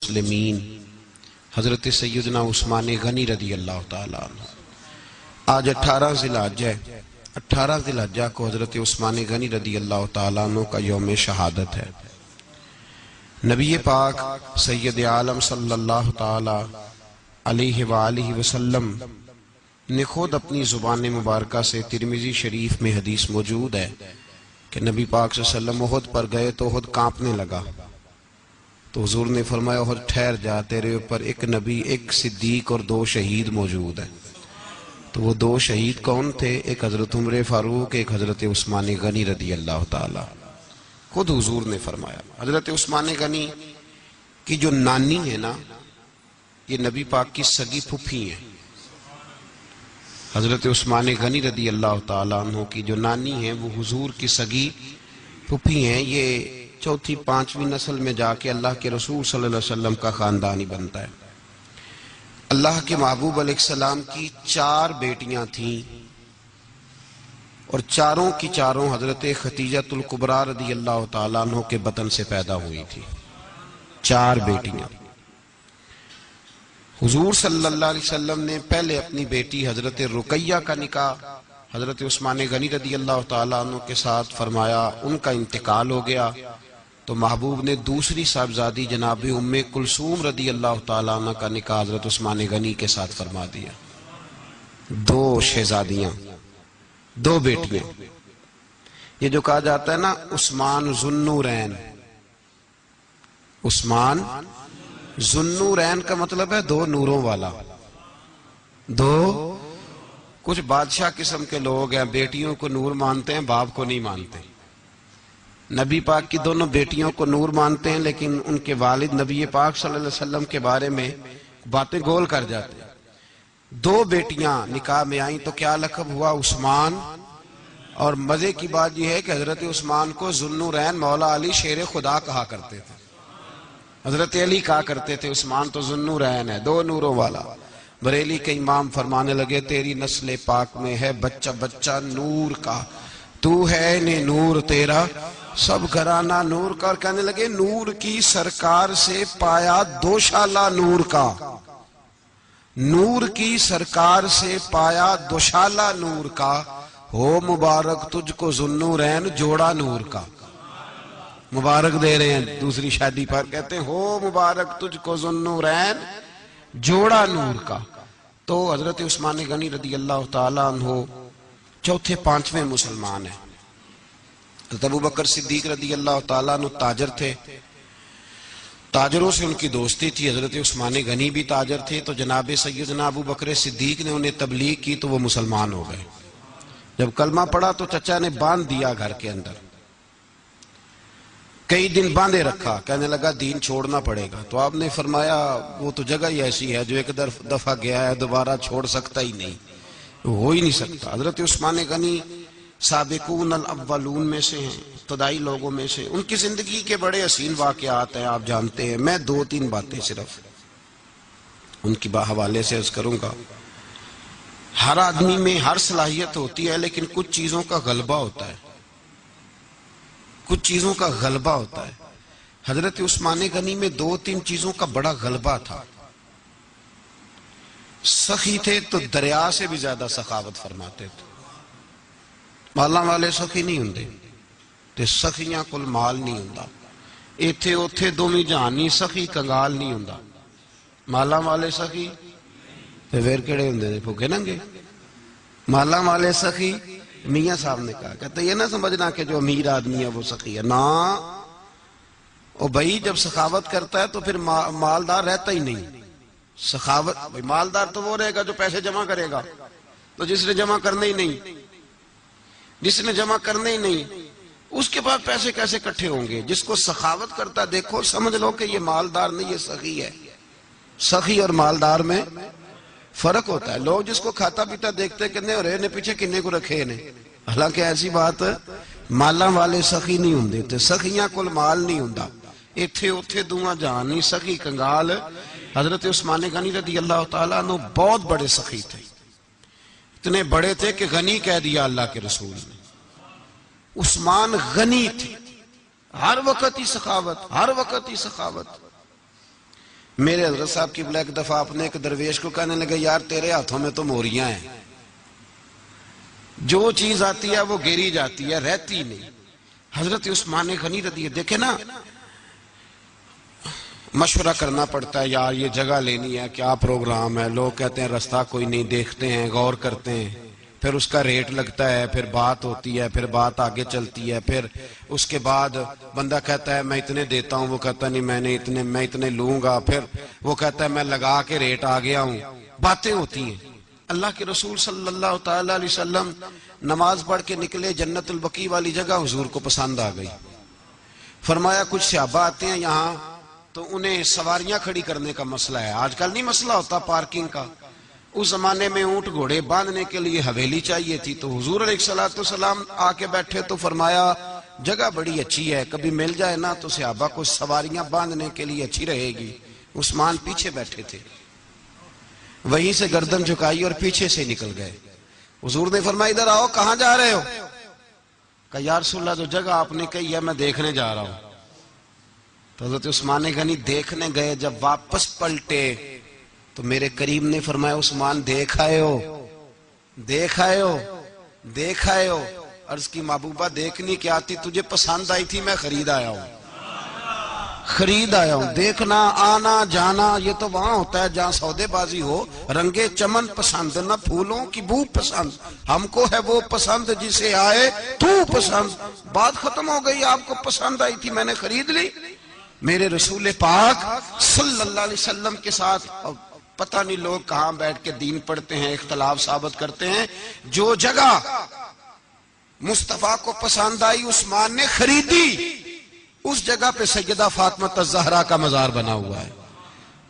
المسلمین حضرت سیدنا عثمان غنی رضی اللہ تعالیٰ عنہ. آج 18 ذی الحجہ ہے. 18 ذی الحجہ کو حضرت عثمان غنی رضی اللہ تعالیٰ عنہ کا یوم شہادت ہے. نبی پاک سید عالم صلی اللہ تعالیٰ علیہ وآلہ وسلم نے خود اپنی زبان مبارکہ سے ترمذی شریف میں حدیث موجود ہے کہ نبی پاک صلی اللہ علیہ وسلم احد پر گئے تو احد کانپنے لگا. تو حضور نے فرمایا احد ٹھہر جا، تیرے اوپر ایک نبی، ایک صدیق اور 2 شہید موجود ہیں. تو وہ 2 شہید کون تھے؟ ایک حضرت عمر فاروق، ایک حضرت عثمان غنی رضی اللہ تعالی. خود حضور نے فرمایا. حضرت عثمان غنی کی جو نانی ہے نا، یہ نبی پاک کی سگی پھوپھی ہیں. حضرت عثمان غنی رضی اللہ تعالیٰ عنہ کی جو نانی ہیں وہ حضور کی سگی پھوپھی ہیں. یہ 4تھی 5ویں نسل میں جا کے اللہ کے رسول صلی اللہ علیہ وسلم کا خاندان ہی بنتا ہے. اللہ کے محبوب علیہ السلام کی 4 بیٹیاں تھیں اور چاروں کی چاروں حضرت خدیجہ الکبریٰ رضی اللہ تعالیٰ عنہ کے بطن سے پیدا ہوئی تھی. 4 بیٹیاں. حضور صلی اللہ علیہ وسلم نے پہلے اپنی بیٹی حضرت رقیہ کا نکاح حضرت عثمان غنی رضی اللہ تعالیٰ عنہ کے ساتھ فرمایا. ان کا انتقال ہو گیا تو محبوب نے دوسری صاحبزادی جناب ام کلثوم رضی اللہ تعالیٰ عنہ کا نکاح حضرت عثمان غنی کے ساتھ فرما دیا. 2 شہزادیاں، 2 بیٹیاں. یہ جو کہا جاتا ہے نا عثمان ذو النورین، عثمان ذو النورین کا مطلب ہے 2 نوروں والا. 2 کچھ بادشاہ قسم کے لوگ ہیں، بیٹیوں کو نور مانتے ہیں، باپ کو نہیں مانتے. نبی پاک کی دونوں بیٹیوں کو نور مانتے ہیں لیکن ان کے والد نبی پاک صلی اللہ علیہ وسلم کے بارے میں باتیں گول کر جاتے ہیں. 2 بیٹیاں نکاح میں آئیں تو کیا لقب ہوا؟ عثمان. اور مزے کی بات یہ ہے کہ حضرت عثمان کو ذو النورین مولا علی شیر خدا کہا کرتے تھے. حضرت علی کہا کرتے تھے عثمان تو ذو النورین ہے، 2 نوروں والا. بریلی کے امام فرمانے لگے تیری نسل پاک میں ہے بچہ بچہ نور کا، تو ہے نے نور تیرا سب گھرانہ نور کا. اور کہنے لگے نور کی سرکار سے پایا 2 شالہ نور کا، نور کی سرکار سے پایا 2 شالہ نور کا، ہو مبارک تجھ کو ذو النورین جوڑا نور کا. مبارک دے رہے ہیں دوسری شادی پر، کہتے ہیں ہو مبارک تجھ کو ذو النورین جوڑا نور کا. تو حضرت عثمان غنی رضی اللہ تعالیٰ عنہ 4تھے 5ویں مسلمان ہیں. حضرت ابو بکر صدیق رضی اللہ تعالیٰ عنہ تاجر تھے، تاجروں سے ان کی دوستی تھی. حضرت عثمان غنی بھی تاجر تھے تو جناب سیدنا ابو بکر صدیق نے انہیں تبلیغ کی تو وہ مسلمان ہو گئے. جب کلمہ پڑھا تو چچا نے باندھ دیا گھر کے اندر، کئی دن باندھے رکھا، کہنے لگا دین چھوڑنا پڑے گا. تو آپ نے فرمایا وہ تو جگہ ہی ایسی ہے جو ایک دفعہ گیا ہے دوبارہ چھوڑ سکتا ہی نہیں، ہو ہی نہیں سکتا. حضرت عثمان غنی سابقون الاولون میں سے ہیں، ابتدائی لوگوں میں سے. ان کی زندگی کے بڑے حسین واقعات ہیں، آپ جانتے ہیں. میں 2-3 باتیں صرف ان کی حوالے سے عرض کروں گا. ہر آدمی میں ہر صلاحیت ہوتی ہے لیکن کچھ چیزوں کا غلبہ ہوتا ہے، کچھ چیزوں کا غلبہ ہوتا ہے. حضرت عثمان غنی میں 2-3 چیزوں کا بڑا غلبہ تھا. سخی تھے تو دریا سے بھی زیادہ سخاوت فرماتے تھے. مالاں والے سخی نہیں ہوندے تے سخیاں کل مال نہیں ہوندا. ایتھے اوتھے دوویں جہانی سخی کنگال نہیں ہوندا. مالاں والے سخی تے پھر کیڑے ہوندے نے؟ بھوکے ننگے. مالاں والے سخی میاں صاحب نے کہا، کہتے یہ نہ سمجھنا کہ جو امیر آدمی ہے وہ سخی ہے. نا او بھائی جب سخاوت کرتا ہے تو پھر مالدار رہتا ہی نہیں. سخاوت بھائی مالدار تو وہ رہے گا جو پیسے جمع کرے گا. تو جس نے جمع کرنے ہی نہیں، جس نے جمع کرنے ہی نہیں اس کے پاس پیسے کیسے اکٹھے ہوں گے؟ جس کو سخاوت کرتا دیکھو سمجھ لو کہ یہ مالدار نہیں، یہ سخی ہے. سخی اور مالدار میں فرق ہوتا ہے. لوگ جس کو کھاتا پیتا دیکھتے کتنے اور نے پیچھے کنے کو رکھے نے، حالانکہ ایسی بات مالاں والے سخی نہیں ہوندے تے سخیاں کل مال نہیں ہوندا. ایتھے اوتھے دوواں جہان نہیں سخی کنگال. حضرت عثمان غنی رضی اللہ تعالیٰ عنہ بہت بڑے سخی تھے، اتنے بڑے تھے کہ غنی کہہ دیا اللہ کے رسول نے. عثمان غنی تھے، ہر وقت ہی سخاوت، ہر وقت ہی سخاوت. میرے حضرت صاحب کی ایک دفعہ اپنے ایک درویش کو کہنے لگے یار تیرے ہاتھوں میں تو موریاں ہیں، جو چیز آتی ہے وہ گیری جاتی ہے، رہتی نہیں۔ حضرت عثمان غنی رضی، دیکھیں نا، مشورہ کرنا پڑتا ہے، یار یہ جگہ لینی ہے، کیا پروگرام ہے، لوگ کہتے ہیں رستہ کوئی نہیں، دیکھتے ہیں، غور کرتے ہیں، پھر اس کا ریٹ لگتا ہے، پھر بات ہوتی ہے، پھر بات آگے چلتی ہے، پھر اس کے بعد بندہ کہتا ہے میں اتنے دیتا ہوں، وہ کہتا نہیں میں اتنے لوں گا، پھر وہ کہتا ہے میں لگا کے ریٹ آ گیا ہوں، باتیں ہوتی ہیں۔ اللہ کے رسول صلی اللہ تعالی علیہ وسلم نماز پڑھ کے نکلے، جنت البقیع والی جگہ حضور کو پسند آ گئی۔ فرمایا کچھ صحابہ آتے ہیں یہاں تو انہیں سواریاں کھڑی کرنے کا مسئلہ ہے، آج کل نہیں مسئلہ ہوتا پارکنگ کا، اس زمانے میں اونٹ گھوڑے باندھنے کے لیے حویلی چاہیے تھی، تو حضور علیہ السلام آ کے بیٹھے تو فرمایا جگہ بڑی اچھی ہے، کبھی مل جائے نا تو صحابہ کو سواریاں باندھنے کے لیے اچھی رہے گی۔ عثمان پیچھے بیٹھے تھے، وہیں سے گردن جھکائی اور پیچھے سے نکل گئے۔ حضور نے فرمایا ادھر آؤ، کہاں جا رہے ہو؟ کہا یا رسول اللہ جو جگہ آپ نے کہی ہے میں دیکھنے جا رہا ہوں۔ تو حضرت عثمان غنی دیکھنے گئے، جب واپس پلٹے تو میرے کریم نے فرمایا عثمان دیکھ آئے ہو؟ عرض کی محبوبہ دیکھنی کیا آتی، تجھے پسند آئی تھی، میں خرید آیا ہوں۔ دیکھنا آنا جانا یہ تو وہاں ہوتا ہے جہاں سودے بازی ہو، رنگے چمن پسند نہ پھولوں کی بو پسند، ہم کو ہے وہ پسند جسے آئے تو پسند، بات ختم ہو گئی، آپ کو پسند آئی تھی میں نے خرید لی۔ میرے رسول پاک صلی اللہ علیہ وسلم کے ساتھ پتہ نہیں لوگ کہاں بیٹھ کے دین پڑھتے ہیں، اختلاف ثابت کرتے ہیں، جو جگہ مصطفیٰ کو پسند آئی عثمان نے خریدی، اس جگہ پہ سیدہ فاطمہ الزہرا کا مزار بنا ہوا ہے،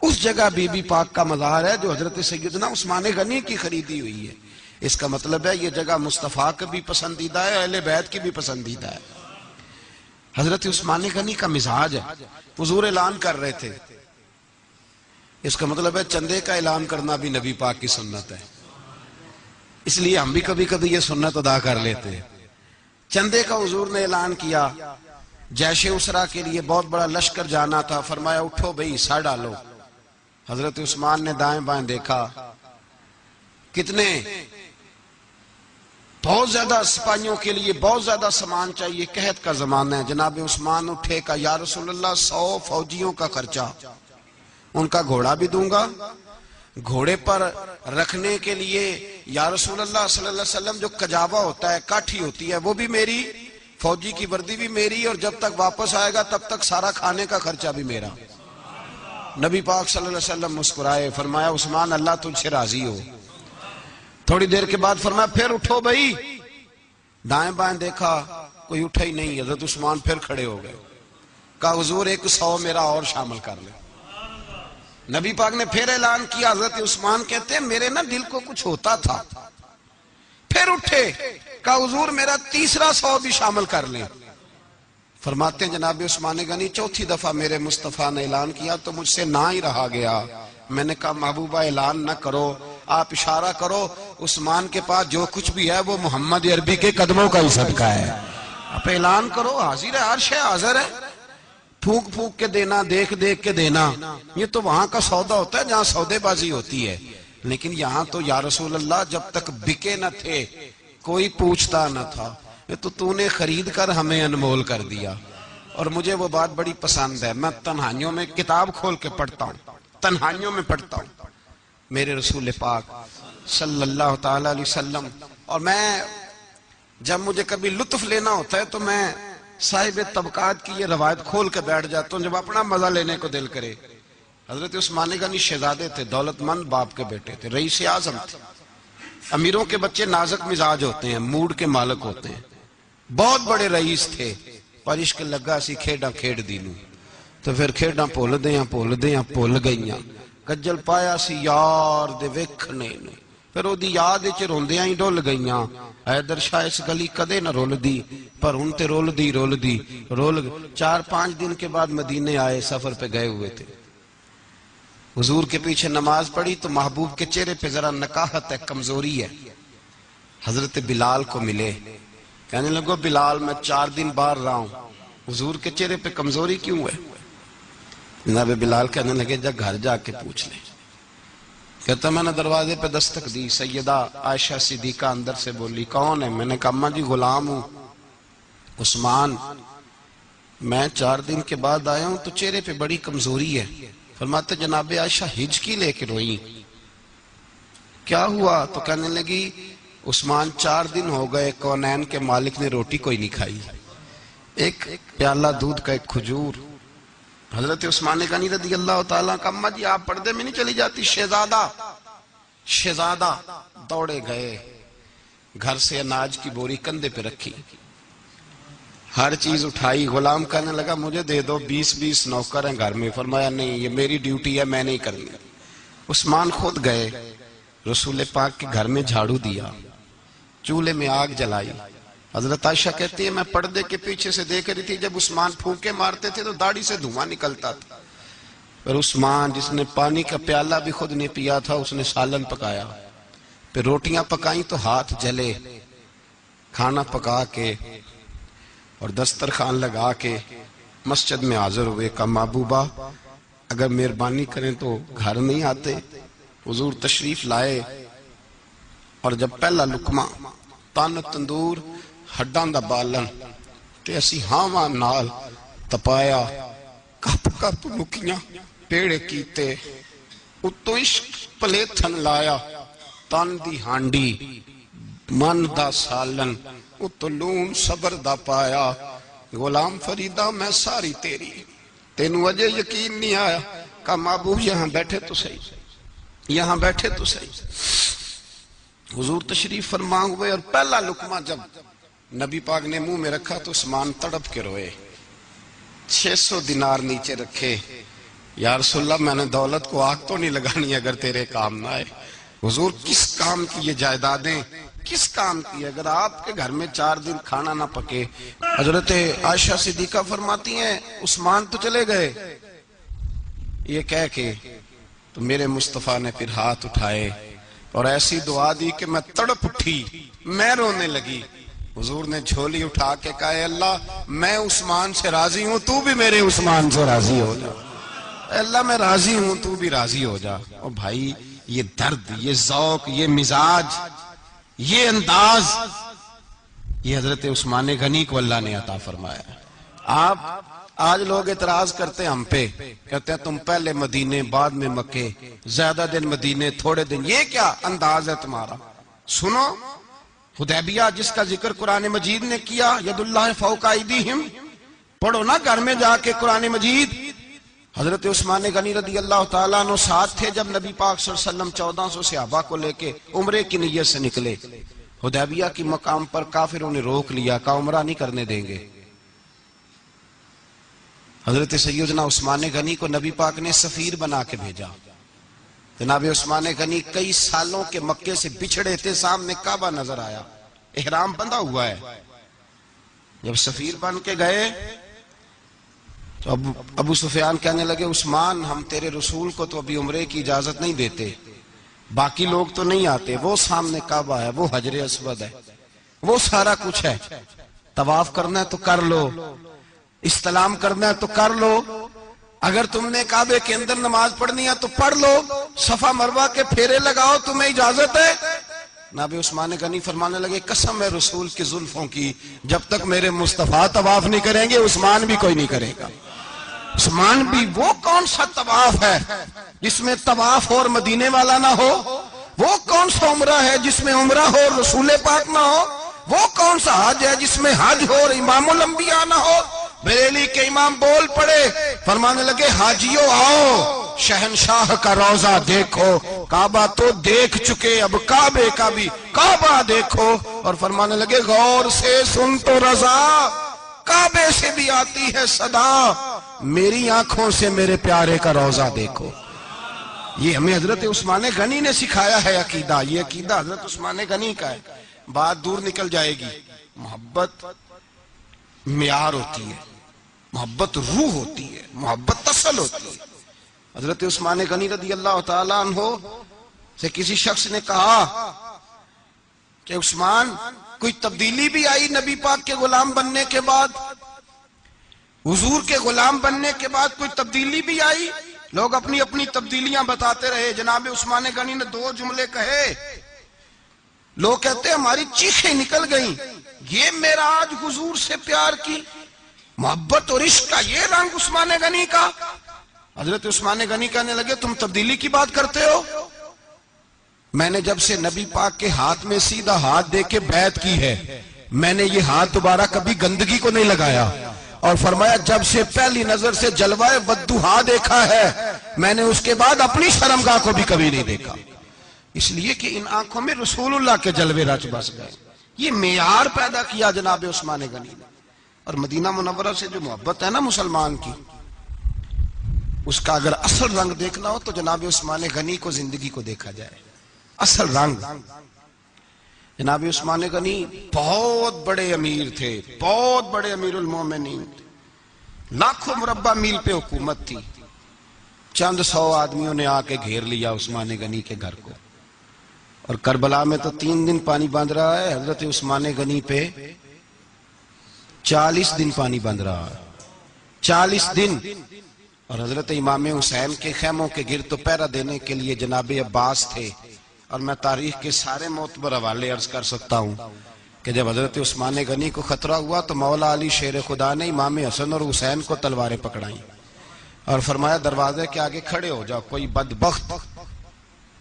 اس جگہ بی بی پاک کا مزار ہے جو حضرت سیدنا عثمان غنی کی خریدی ہوئی ہے۔ اس کا مطلب ہے یہ جگہ مصطفیٰ کا بھی پسندیدہ ہے، اہل بیت کی بھی پسندیدہ ہے۔ حضرت عثمان غنی کا مزاج ہے، حضور اعلان کر رہے تھے، اس کا مطلب ہے چندے کا اعلان کرنا بھی نبی پاک کی سنت ہے، اس لیے ہم بھی کبھی کبھی یہ سنت ادا کر لیتے ہیں۔ چندے کا حضور نے اعلان کیا، جیش اسرا کے لیے بہت بڑا لشکر جانا تھا، فرمایا اٹھو بھئی حصہ ڈالو۔ حضرت عثمان نے دائیں بائیں دیکھا، کتنے بہت زیادہ سپاہیوں کے لیے بہت زیادہ سامان چاہیے، قحط کا زمانہ ہے۔ جناب عثمان اٹھے کا یا رسول اللہ 100 فوجیوں کا خرچہ، ان کا گھوڑا بھی دوں گا، گھوڑے پر رکھنے کے لیے یا رسول اللہ صلی اللہ علیہ وسلم جو کجاوا ہوتا ہے، کاٹھی ہوتی ہے، وہ بھی میری، فوجی کی وردی بھی میری، اور جب تک واپس آئے گا تب تک سارا کھانے کا خرچہ بھی میرا۔ نبی پاک صلی اللہ علیہ وسلم مسکرائے، فرمایا عثمان اللہ تجھ سے راضی ہو۔ تھوڑی دیر کے بعد فرمایا پھر اٹھو بھائی، دائیں بائیں دیکھا کوئی اٹھا ہی نہیں، حضرت عثمان پھر کھڑے ہو گئے، کہا حضور 100 میرا اور شامل کر لے۔ نبی پاک نے پھر اعلان کیا، حضرت عثمان کہتے ہیں میرے نا دل کو کچھ ہوتا تھا، پھر اٹھے، کہا حضور میرا تیسرا 100 بھی شامل کر لیں۔ فرماتے ہیں جناب عثمان غنی چوتھی دفعہ میرے مصطفیٰ نے اعلان کیا تو مجھ سے نہ ہی رہا گیا، میں نے کہا محبوبہ اعلان نہ کرو، آپ اشارہ کرو، عثمان کے پاس جو کچھ بھی ہے وہ محمد عربی کے قدموں کا ہی صدقہ ہے، آپ اعلان کرو، حاضر ہے، ہر شے حاضر ہے، پھونک پھونک کے دینا، دیکھ دیکھ کے دینا، یہ تو وہاں کا سودا ہوتا ہے جہاں سودے بازی ہوتی ہے، لیکن یہاں تو یا رسول اللہ جب تک بکے نہ تھے کوئی پوچھتا نہ تھا، یہ تو نے خرید کر ہمیں انمول کر دیا۔ اور مجھے وہ بات بڑی پسند ہے، میں تنہائیوں میں کتاب کھول کے پڑھتا ہوں، تنہائیوں میں پڑھتا ہوں میرے رسول پاک صلی اللہ تعالی علیہ وسلم، اور میں جب مجھے کبھی لطف لینا ہوتا ہے تو میں صاحب طبقات کی یہ روایت کھول کے بیٹھ جاتا ہوں جب اپنا مزہ لینے کو دل کرے۔ حضرت عثمان غنی شہزادے تھے، دولت مند باپ کے بیٹے تھے، رئیس اعظم تھے۔ امیروں کے بچے نازک مزاج ہوتے ہیں، موڈ کے مالک ہوتے ہیں، بہت بڑے رئیس تھے، پر عشق لگا سی کھیڈاں کھیڈ دینوں، تو پھر کھیڈاں پھول گئیاں، کجل پایا سی یار دے ویکھنے نے، پھر وہ دی یاد وچ روندیاں ہی ڈول گئیاں، حیدر شاہ اس گلی کدے نہ رول دی، پر ہن تے رول دی 4-5 دن کے بعد مدینے آئے، سفر پہ گئے ہوئے تھے، حضور کے پیچھے نماز پڑھی تو محبوب کے چہرے پہ ذرا نکاہت ہے، کمزوری ہے، حضرت بلال کو ملے، کہنے لگو بلال میں 4 دن باہر رہا ہوں، حضور کے چہرے پہ کمزوری کیوں ہے؟ جناب بلال کہنے لگے جا گھر جا کے پوچھ لیں. کہتا میں نے دروازے پہ دستک دی، سیدہ عائشہ صدیقہ اندر سے بولی کون ہے؟ میں نے کہا اماں جی غلام ہوں عثمان، میں 4 دن کے بعد آیا ہوں تو چہرے پہ بڑی کمزوری ہے. فرماتے جناب عائشہ ہچکی لے کے روئی. کیا ہوا؟ تو کہنے لگی عثمان 4 دن ہو گئے کونین کے مالک نے روٹی کوئی نہیں کھائی، ایک پیالہ دودھ کا ایک کھجور. حضرت عثمان غنی رضی اللہ تعالیٰ کا اماں جی آپ پردے میں نہیں چلی جاتی؟ شہزادہ دوڑے گئے، گھر سے اناج کی بوری کندھے پہ رکھی، ہر چیز اٹھائی. غلام کہنے لگا مجھے دے دو، 20 نوکر ہیں گھر میں. فرمایا نہیں یہ میری ڈیوٹی ہے، میں نہیں کرنی. عثمان خود گئے، رسول پاک کے گھر میں جھاڑو دیا، چولہے میں آگ جلائی. حضرت عائشہ کہتی ہے میں پردے کے پیچھے سے دیکھ رہی تھی، جب عثمان پھونکے مارتے تھے تو داڑھی سے دھواں نکلتا تھا. پھر عثمان جس نے پانی کا پیالہ بھی خود نہیں پیا تھا، اس نے سالن پکایا، پھر روٹیاں پکائیں تو ہاتھ جلے. کھانا پکا کے اور دسترخوان لگا کے مسجد میں حاضر ہوئے. کہا محبوبہ اگر مہربانی کریں تو گھر نہیں آتے؟ حضور تشریف لائے اور جب پہلا لقمہ تن تندور ہڈاں دا بالن تے اسی ہاواں نال تپایا، کپ کپ مکیاں پیڑے کیتے، اتو عشق پلیتھن لایا، تن دی ہانڈی من دا سالن، اتو لون صبر دا پایا. غلام فریدہ میں ساری تیری، تینوں وجہ یقین نہیں آیا. کہا محبوب یہاں بیٹھے تو صحیح، یہاں بیٹھے تو صحیح. حضور تشریف فرما ہوئے اور پہلا لقمہ جب نبی پاک نے منہ میں رکھا تو عثمان تڑپ کے روئے. 600 دینار نیچے رکھے. یا رسول اللہ میں نے دولت کو آگ تو نہیں لگانی اگر تیرے کام نہ آئے. حضور کس کام کی یہ جائیدادیں، کس کام کی؟ اگر آپ کے گھر میں 4 دن کھانا نہ پکے. حضرت عائشہ صدیقہ فرماتی ہیں عثمان تو چلے گئے، یہ کہہ کے تو میرے مصطفیٰ نے پھر ہاتھ اٹھائے اور ایسی دعا دی کہ میں تڑپ اٹھی، میں رونے لگی. حضور نے جھولی اٹھا کے کہا اے اللہ میں عثمان سے راضی ہوں، تو بھی میرے عثمان سے راضی ہو جا. اے اللہ میں راضی ہوں، تو بھی راضی ہو جا. اور بھائی یہ درد، یہ ذوق، یہ مزاج، یہ انداز، یہ حضرت عثمان غنی کو اللہ نے عطا فرمایا. آپ آج لوگ اعتراض کرتے ہیں ہم پہ، کہتے ہیں تم پہلے مدینے بعد میں مکے، زیادہ دن مدینے تھوڑے دن. یہ کیا انداز ہے تمہارا؟ سنو حدیبیہ جس کا ذکر قرآن مجید نے کیا، ید اللہ فوق ایدیہم، پڑھو نا گھر میں جا کے قرآن مجید. حضرت عثمان غنی رضی اللہ تعالیٰ عنہ ساتھ تھے جب نبی پاک صلی اللہ علیہ وسلم 1400 صحابہ کو لے کے عمرے کی نیت سے نکلے. حدیبیہ کی مقام پر کافروں نے روک لیا، کہا عمرہ نہیں کرنے دیں گے. حضرت سیدنا عثمان غنی کو نبی پاک نے سفیر بنا کے بھیجا. جناب عثمان غنی کئی سالوں کے مکے سے بچھڑے تھے، سامنے کعبہ نظر آیا، احرام بندھا ہوا ہے. جب سفیر بن کے گئے تو ابو سفیان کہنے لگے عثمان ہم تیرے رسول کو تو ابھی عمرے کی اجازت نہیں دیتے، باقی لوگ تو نہیں آتے، وہ سامنے کعبہ ہے، وہ حجر اسود ہے، وہ سارا کچھ ہے، طواف کرنا ہے تو کر لو، استلام کرنا ہے تو کر لو، اگر تم نے کعبے کے اندر نماز پڑھنی ہے تو پڑھ لو، صفا مروہ کے پھیرے لگاؤ، تمہیں اجازت ہے. نبی عثمان غنی فرمانے لگے قسم ہے رسول کی زلفوں کی، جب تک میرے مصطفیٰ طواف نہیں کریں گے عثمان بھی کوئی نہیں کرے گا. عثمان بھی وہ کون سا طواف ہے جس میں طواف اور مدینے والا نہ ہو؟ وہ کون سا عمرہ ہے جس میں عمرہ ہو اور رسول پاک نہ ہو؟ وہ کون سا حج ہے جس میں حج ہو اور امام الانبیاء نہ ہو؟ بریلی کے امام بول پڑے، فرمانے لگے حاجیو آؤ شہنشاہ کا روضہ دیکھو، کعبہ تو دیکھ چکے اب کعبے کا بھی کعبہ دیکھو. اور فرمانے لگے غور سے سن تو رضا، کعبے سے بھی آتی ہے صدا، میری آنکھوں سے میرے پیارے کا روضہ دیکھو. یہ ہمیں حضرت عثمان غنی نے سکھایا ہے عقیدہ، یہ عقیدہ حضرت عثمان غنی کا ہے. بات دور نکل جائے گی. محبت معیار ہوتی ہے، محبت روح ہوتی ہے، محبت اصل ہوتی ہے. حضرت عثمان غنی رضی اللہ تعالیٰ عنہ سے کسی شخص نے کہا کہ عثمان کوئی تبدیلی بھی آئی نبی پاک کے غلام بننے کے بعد؟ حضور کے غلام بننے کے بعد کوئی تبدیلی بھی آئی؟ لوگ اپنی اپنی تبدیلیاں بتاتے رہے. جناب عثمان غنی نے 2 جملے کہے, لوگ کہتے ہیں ہماری چیخیں نکل گئیں. یہ معراج حضور سے پیار کی محبت اور عشق کا یہ رنگ عثمان غنی کا. حضرت عثمان غنی کہنے لگے تم تبدیلی کی بات کرتے ہو؟ میں نے جب سے نبی پاک کے ہاتھ میں سیدھا ہاتھ دے کے بیعت کی ہے, میں نے یہ ہاتھ دوبارہ کبھی گندگی کو نہیں لگایا. اور فرمایا جب سے پہلی نظر سے جلوہ ودھوہا دیکھا ہے, میں نے اس کے بعد اپنی شرمگاہ کو بھی کبھی نہیں دیکھا. اس لیے کہ ان آنکھوں میں رسول اللہ کے جلوے رچ بس گئے. یہ معیار پیدا کیا جناب عثمان غنی نے. اور مدینہ منورہ سے جو محبت ہے نا مسلمان کی, اس کا اگر اصل رنگ دیکھنا ہو تو جناب عثمان غنی کو زندگی کو دیکھا جائے. اصل رنگ. جناب عثمان غنی بہت بڑے امیر تھے, بہت بڑے امیر المومنین تھے. لاکھوں مربع میل پہ حکومت تھی. چند 100 آدمیوں نے آ کے گھیر لیا عثمان غنی کے گھر کو. اور کربلا میں تو 3 دن پانی بند رہا ہے, حضرت عثمان غنی پہ 40 دن پانی بند رہا ہے. 40 دن. اور حضرت امام حسین کے خیموں کے گرد تو پہرا دینے کے لیے جناب عباس تھے. اور میں تاریخ کے سارے معتبر حوالے عرض کر سکتا ہوں کہ جب حضرت عثمان غنی کو خطرہ ہوا تو مولا علی شیر خدا نے امام حسن اور حسین کو تلواریں پکڑائیں اور فرمایا دروازے کے آگے کھڑے ہو جاؤ, کوئی بدبخت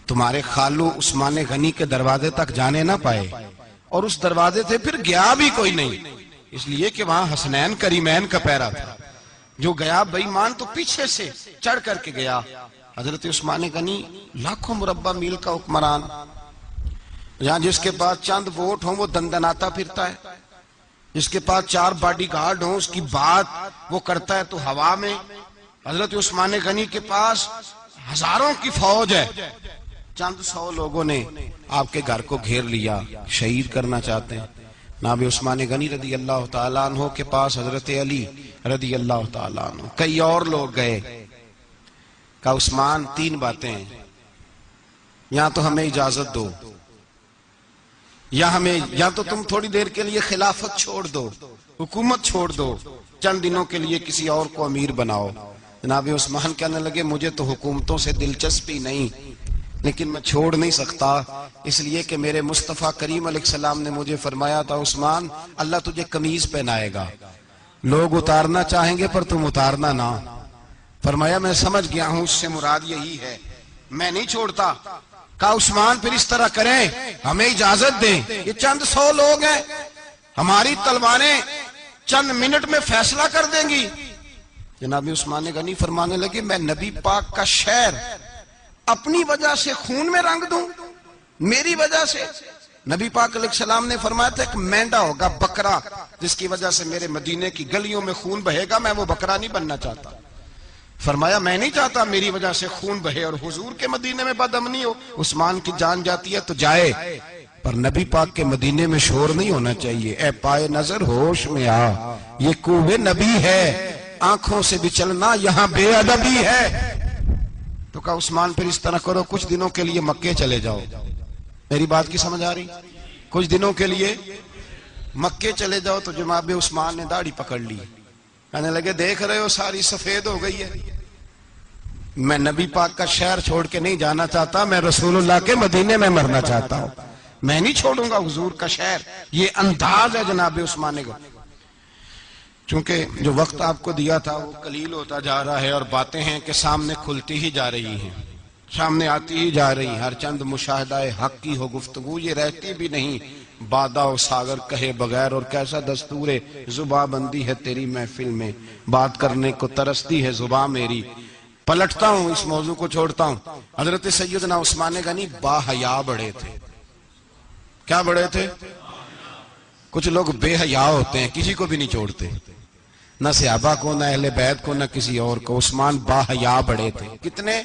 تمہارے خالو عثمان غنی کے دروازے تک جانے نہ پائے. اور اس دروازے سے پھر گیا بھی کوئی نہیں, اس لیے کہ وہاں حسنین کریمین کا پہرا تھا. جو گیا بے ایمان تو پیچھے سے چڑھ کر کے گیا. حضرت عثمان غنی لاکھوں مربع میل کا حکمران, یہاں جس کے پاس چند ووٹ ہوں وہ دندناتا پھرتا ہے, جس کے پاس 4 باڈی گارڈ ہوں اس کی بات وہ کرتا ہے تو ہوا میں. حضرت عثمان غنی کے پاس ہزاروں کی فوج ہے, چند 100 لوگوں نے آپ کے گھر کو گھیر لیا, شہید کرنا چاہتے ہیں. جناب عثمان غنی رضی اللہ تعالیٰ عنہ کے پاس حضرت علی رضی اللہ تعالیٰ عنہ, کئی اور لوگ گئے. کہا عثمان 3 باتیں ہیں, یہاں تو ہمیں اجازت دو, یا تو تم تھوڑی دیر کے لیے خلافت چھوڑ دو, حکومت چھوڑ دو, چند دنوں کے لیے کسی اور کو امیر بناؤ. جناب عثمان کہنے لگے مجھے تو حکومتوں سے دلچسپی نہیں, لیکن میں چھوڑ نہیں سکتا, اس لیے کہ میرے مصطفیٰ کریم علیہ السلام نے مجھے فرمایا تھا عثمان اللہ تجھے قمیض پہنائے گا, لوگ اتارنا چاہیں گے پر تم اتارنا نہ. فرمایا میں سمجھ گیا ہوں, اس سے مراد یہی ہے, میں نہیں چھوڑتا. کہا عثمان پھر اس طرح کریں, ہمیں اجازت دیں, یہ چند 100 لوگ ہیں, ہماری تلواریں چند منٹ میں فیصلہ کر دیں گی. جناب عثمان غنی فرمانے لگے میں نبی پاک کا شہر اپنی وجہ سے خون میں رنگ دوں, میری وجہ سے؟ نبی پاک علیہ السلام نے فرمایا تھا ایک مینڈا ہوگا بکرا جس کی وجہ سے میرے مدینے کی گلیوں میں خون بہے گا, میں وہ بکرا نہیں بننا چاہتا. فرمایا میں نہیں چاہتا میری وجہ سے خون بہے اور حضور کے مدینے میں بدامنی ہو. عثمان کی جان جاتی ہے تو جائے, پر نبی پاک کے مدینے میں شور نہیں ہونا چاہیے. اے پائے نظر ہوش میں آ, یہ کوہ نبی ہے, آنکھوں سے بھی چلنا یہاں بے ادبی ہے. تو کہا عثمان پھر اس طرح کرو, کچھ دنوں کے لیے مکے چلے جاؤ. میری بات کی سمجھ آ رہی؟ کچھ دنوں کے لیے مکے چلے جاؤ. تو جناب عثمان نے داڑھی پکڑ لی, کہنے لگے دیکھ رہے ہو ساری سفید ہو گئی ہے, میں نبی پاک کا شہر چھوڑ کے نہیں جانا چاہتا, میں رسول اللہ کے مدینے میں مرنا چاہتا ہوں, میں نہیں چھوڑوں گا حضور کا شہر. یہ انداز ہے جناب عثمان کا. چونکہ جو وقت آپ کو دیا تھا وہ قلیل ہوتا جا رہا ہے اور باتیں ہیں کہ سامنے کھلتی ہی جا رہی ہیں, سامنے آتی ہی جا رہی, ہر چند مشاہدہ حق کی ہو گفتگو یہ رہتی بھی نہیں. بادہ و ساگر کہے بغیر, اور کیسا دستور زباں بندی ہے تیری محفل میں, بات کرنے کو ترستی ہے زباں میری. پلٹتا ہوں, اس موضوع کو چھوڑتا ہوں. حضرت سیدنا عثمان غنی با حیا بڑے تھے. کیا بڑے تھے؟ کچھ لوگ بے حیا ہوتے ہیں, کسی کو بھی نہیں چھوڑتے, نہ صحابہ کو, نہ اہل بیت کو, نہ کسی اور کو. عثمان با حیا بڑے تھے. کتنے؟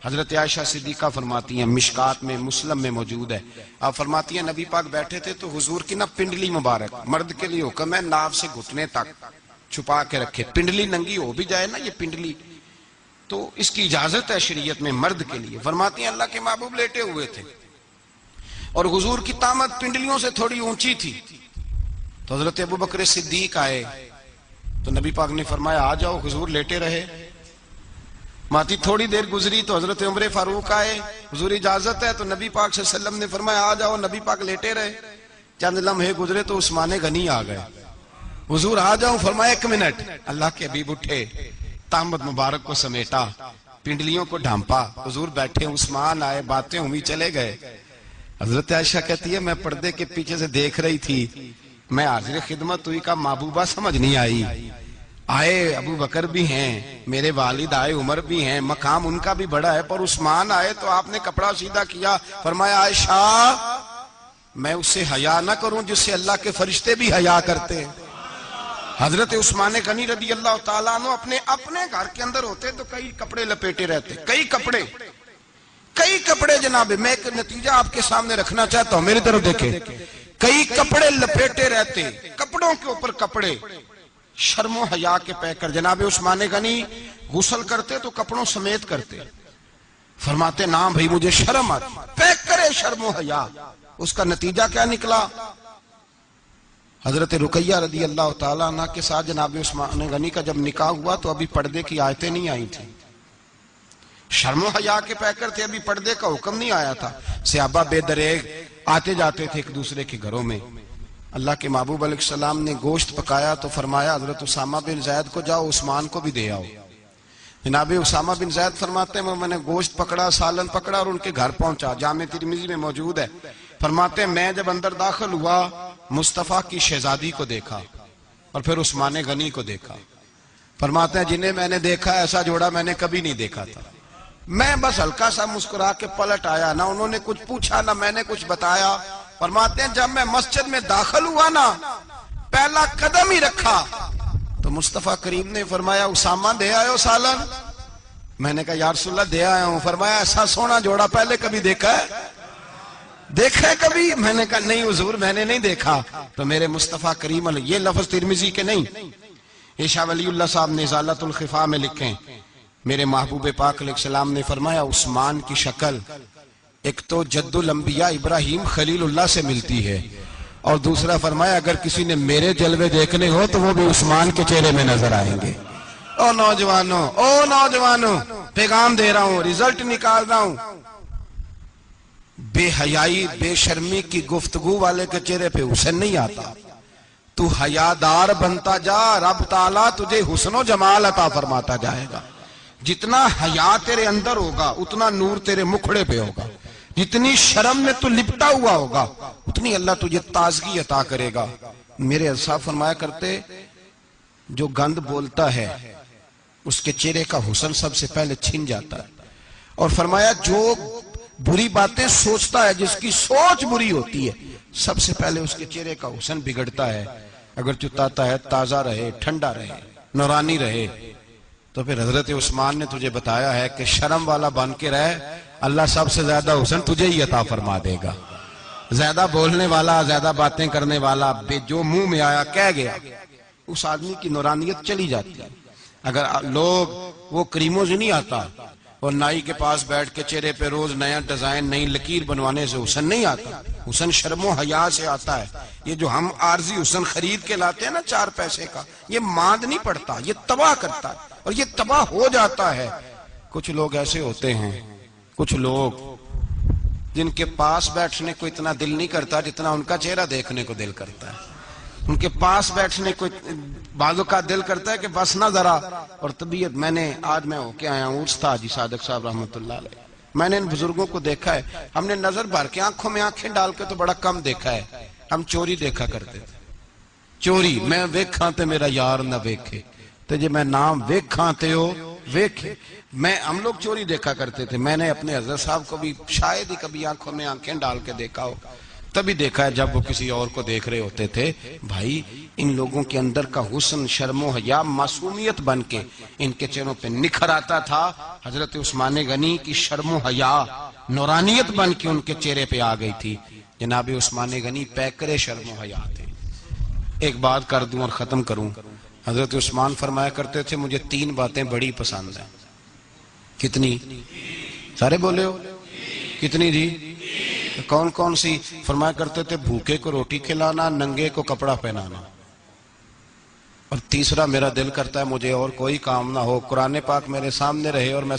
حضرت عائشہ صدیقہ فرماتی ہیں, مشکات میں مسلم میں موجود ہے, آپ فرماتی ہیں نبی پاک بیٹھے تھے تو حضور کی نا پنڈلی مبارک, مرد کے لیے حکم ہے ناف سے گھٹنے تک چھپا کے رکھے, پنڈلی ننگی ہو بھی جائے نا یہ پنڈلی تو اس کی اجازت ہے شریعت میں مرد کے لیے. فرماتی ہیں اللہ کے محبوب لیٹے ہوئے تھے اور حضور کی طامت پنڈلیوں سے تھوڑی اونچی تھی, تو حضرت ابو بکر صدیق آئے, تو نبی پاک نے فرمایا آ جاؤ. حضور لیٹے رہے. ماتی تھوڑی دیر گزری تو حضرت عمر فاروق آئے. حضور اجازت ہے؟ تو نبی پاک صلی اللہ علیہ وسلم نے فرمایا آ جاؤ. نبی پاک لیٹے رہے. چند لمحے گزرے تو عثمان غنی آ گئے. حضور آ جاؤ. فرمایا 1 منٹ. اللہ کے حبیب اٹھے, تامت مبارک کو سمیٹا, پنڈلیوں کو ڈھانپا. حضور بیٹھے, عثمان آئے, باتیں ہوئی, چلے گئے. حضرت عائشہ کہتی ہے میں پردے کے پیچھے سے دیکھ رہی تھی, میں حاضر خدمت ہوئی, کا محبوبہ سمجھ نہیں آئی. آئے ابو بکر بھی ہیں, میرے والد آئے, عمر بھی ہیں, مقام ان کا بھی بڑا ہے, پر عثمان آئے تو آپ نے کپڑا سیدھا کیا. فرمایا عائشہ میں اس سے حیا نہ کروں جس سے اللہ کے فرشتے بھی حیا کرتے ہیں. حضرت عثمان غنی رضی اللہ تعالیٰ عنہ اپنے گھر کے اندر ہوتے تو کئی کپڑے لپیٹے رہتے, کئی کپڑے جناب. میں ایک نتیجہ آپ کے سامنے رکھنا چاہتا ہوں, میری طرف دیکھیں. کئی کپڑے لپیٹے رہتے, کپڑوں کے اوپر کپڑے, شرم و حیا کے پیکر. جناب عثمان غنی غسل کرتے تو کپڑوں سمیت کرتے. فرماتے نام بھائی مجھے شرم آتی, پیکر شرم و حیا. اس کا نتیجہ کیا نکلا؟ حضرت رقیہ رضی اللہ تعالیٰ عنہ کے ساتھ جناب عثمان غنی کا جب نکاح ہوا تو ابھی پردے کی آیتیں نہیں آئی تھیں. شرم و حیا کے پیکر تھے, ابھی پردے کا حکم نہیں آیا تھا. صحابہ بے دریغ آتے جاتے تھے ایک دوسرے کے گھروں میں. اللہ کے محبوب علیہ السلام نے گوشت پکایا تو فرمایا حضرت اسامہ بن زید کو جاؤ عثمان کو بھی دے آؤ. جناب اسامہ بن زید فرماتے ہیں میں نے گوشت پکڑا, سالن پکڑا اور ان کے گھر پہنچا. جامع ترمذی میں موجود ہے. فرماتے ہیں میں جب اندر داخل ہوا مصطفیٰ کی شہزادی کو دیکھا اور پھر عثمان غنی کو دیکھا. فرماتے ہیں جنہیں میں نے دیکھا ایسا جوڑا میں نے کبھی نہیں دیکھا تھا. میں بس ہلکا سا مسکرا کے پلٹ آیا, نہ انہوں نے کچھ پوچھا نہ میں نے کچھ بتایا. فرماتے ہیں جب میں مسجد میں داخل ہوا نا, پہلا قدم ہی رکھا تو مصطفیٰ کریم نے فرمایا اسامہ دے آئے ہو سالن؟ میں نے کہا یا رسول اللہ دے آیا ہوں. فرمایا ایسا سونا جوڑا پہلے کبھی دیکھا ہے؟ دیکھا ہے کبھی؟ میں نے کہا نہیں حضور میں نے نہیں دیکھا. تو میرے مصطفیٰ کریم علیہ, یہ لفظ ترمذی کے نہیں, یہ شاہ ولی اللہ صاحب نے ازالۃ الخفا میں لکھیں. میرے محبوب پاک علیہ السلام نے فرمایا عثمان کی شکل ایک تو جد الانبیاء ابراہیم خلیل اللہ سے ملتی ہے, اور دوسرا فرمایا اگر کسی نے میرے جلوے دیکھنے ہو تو وہ بھی عثمان کے چہرے میں نظر آئیں گے. او نوجوانوں پیغام دے رہا ہوں, ریزلٹ نکال رہا ہوں. بے حیائی بے شرمی کی گفتگو والے کے چہرے پہ حسن نہیں آتا. تو حیادار بنتا جا, رب تعالیٰ تجھے حسن و جمال عطا فرماتا جائے گا. جتنا حیا تیرے اندر ہوگا اتنا نور تیرے مکھڑے پہ ہوگا. جتنی شرم میں تو لپٹا ہوا ہوگا اتنی اللہ تجھے تازگی عطا کرے گا. میرے صاحب فرمایا کرتے جو گند بولتا ہے اس کے چہرے کا حسن سب سے پہلے چھن جاتا ہے. اور فرمایا جو بری باتیں سوچتا ہے, جس کی سوچ بری ہوتی ہے, سب سے پہلے اس کے چہرے کا حسن بگڑتا ہے. اگر چاہتا ہے تازہ رہے, ٹھنڈا رہے, نورانی رہے, تو پھر حضرت عثمان نے تجھے بتایا ہے کہ شرم والا بن کے رہ, اللہ سب سے زیادہ حسن تجھے ہی عطا فرما دے گا. زیادہ بولنے والا, زیادہ باتیں کرنے والا, جو منہ میں آیا کہہ گیا, اس آدمی کی نورانیت چلی جاتی ہے. اگر لوگ وہ کریموں سے نہیں آتا اور نائی کے پاس بیٹھ کے چہرے پہ روز نیا ڈیزائن نئی لکیر بنوانے سے حسن نہیں آتا. حسن شرم و حیا سے آتا ہے. یہ جو ہم عارضی حسن خرید کے لاتے ہیں نا 4 پیسے کا, یہ ماند نہیں پڑتا, یہ تباہ کرتا ہے اور یہ تباہ ہو جاتا ہے. کچھ لوگ ایسے ہوتے ہیں, کچھ لوگ جن کے پاس بیٹھنے کو اتنا دل نہیں کرتا جتنا ان کا چہرہ دیکھنے کو دل کرتا ہے. ان کے پاس بیٹھنے کو بعضوں کا دل کرتا ہے کہ بس نہ ذرا. اور طبیعت آج میں ہو کے آیا ہوں استاد حاجی صادق صاحب رحمۃ اللہ علیہ. میں نے ان بزرگوں کو دیکھا ہے, ہم نے نظر بھر کے آنکھوں میں آنکھیں ڈال کے تو بڑا کم دیکھا ہے. ہم چوری دیکھا کرتے تھے, چوری. میں ویکھاں تے میرا یار نہ ویکھے, تو جی میں نام ویکھاں تے ہو ویکھے. ہم لوگ چوری دیکھا کرتے تھے. میں نے اپنے حضرت صاحب کو بھی شاید ہی کبھی آنکھوں میں آنکھیں ڈال کے دیکھا ہو, تبھی دیکھا ہے جب وہ کسی اور کو دیکھ رہے ہوتے تھے. بھائی ان لوگوں کے اندر کا حسن شرم و حیا معصومیت بن کے ان کے چہروں پہ نکھر آتا تھا. حضرت عثمان غنی کی شرم و حیا نورانیت بن کے ان کے چہرے پہ آ گئی تھی. جناب عثمان غنی پیکر شرم و حیا تھے. ایک بات کر دوں اور ختم کروں. حضرت عثمان فرمایا کرتے تھے مجھے 3 باتیں بڑی پسند ہیں. کتنی؟ سارے بولے ہو کتنی جی؟ کون کون سی؟ فرمایا کرتے تھے بھوکے کو روٹی کھلانا, ننگے کو کپڑا پہنانا. اور تیسرا میرا دل کرتا ہے مجھے اور کوئی کام نہ ہو، قرآن پاک میرے سامنے رہے اور میں